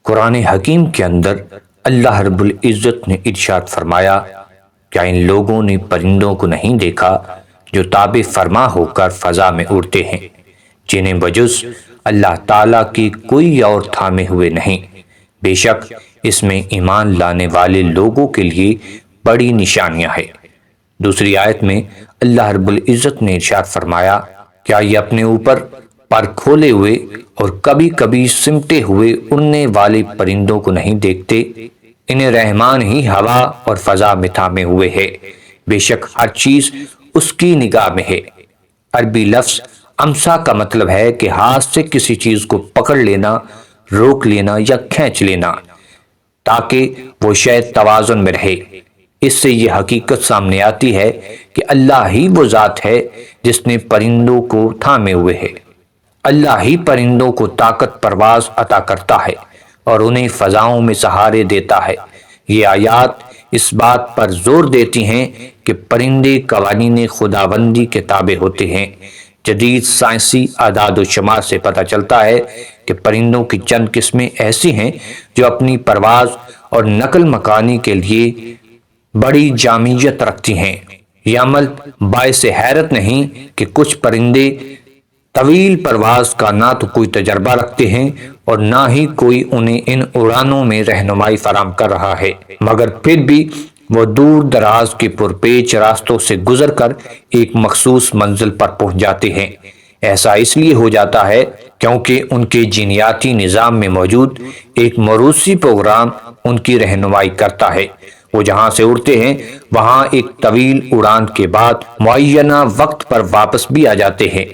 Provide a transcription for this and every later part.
قرآن حکیم کے اندر اللہ رب العزت نے ارشاد فرمایا، کیا ان لوگوں نے پرندوں کو نہیں دیکھا جو تابع فرما ہو کر فضا میں اڑتے ہیں، جنہیں بجز اللہ تعالیٰ کی کوئی اور تھامے ہوئے نہیں؟ بے شک اس میں ایمان لانے والے لوگوں کے لیے بڑی نشانیاں ہیں۔ دوسری آیت میں اللہ رب العزت نے ارشاد فرمایا، کیا یہ اپنے اوپر پر کھولے ہوئے اور کبھی کبھی سمٹے ہوئے اڑنے والے پرندوں کو نہیں دیکھتے؟ انہیں رحمان ہی ہوا اور فضا میں تھامے ہوئے ہے، بے شک ہر چیز اس کی نگاہ میں ہے۔ عربی لفظ امسا کا مطلب ہے کہ ہاتھ سے کسی چیز کو پکڑ لینا، روک لینا یا کھینچ لینا تاکہ وہ شے توازن میں رہے۔ اس سے یہ حقیقت سامنے آتی ہے کہ اللہ ہی وہ ذات ہے جس نے پرندوں کو تھامے ہوئے ہے۔ اللہ ہی پرندوں کو طاقت پرواز عطا کرتا ہے اور انہیں فضاؤں میں سہارے دیتا ہے۔ یہ آیات اس بات پر زور دیتی ہیں کہ پرندے قوانین خداوندی کے تابع ہوتے ہیں۔ جدید سائنسی اعداد و شمار سے پتہ چلتا ہے کہ پرندوں کی چند قسمیں ایسی ہیں جو اپنی پرواز اور نقل مکانی کے لیے بڑی جامعیت رکھتی ہیں۔ یہ عمل باعث حیرت نہیں کہ کچھ پرندے طویل پرواز کا نہ تو کوئی تجربہ رکھتے ہیں اور نہ ہی کوئی انہیں ان اڑانوں میں رہنمائی فراہم کر رہا ہے، مگر پھر بھی وہ دور دراز کے پرپیچ راستوں سے گزر کر ایک مخصوص منزل پر پہنچ جاتے ہیں۔ ایسا اس لیے ہو جاتا ہے کیونکہ ان کے جینیاتی نظام میں موجود ایک موروثی پروگرام ان کی رہنمائی کرتا ہے۔ وہ جہاں سے اڑتے ہیں وہاں ایک طویل اڑان کے بعد معینہ وقت پر واپس بھی آ جاتے ہیں۔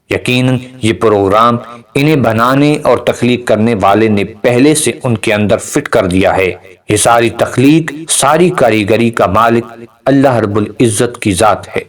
یقیناً یہ پروگرام انہیں بنانے اور تخلیق کرنے والے نے پہلے سے ان کے اندر فٹ کر دیا ہے۔ یہ ساری تخلیق، ساری کاریگری کا مالک اللہ رب العزت کی ذات ہے۔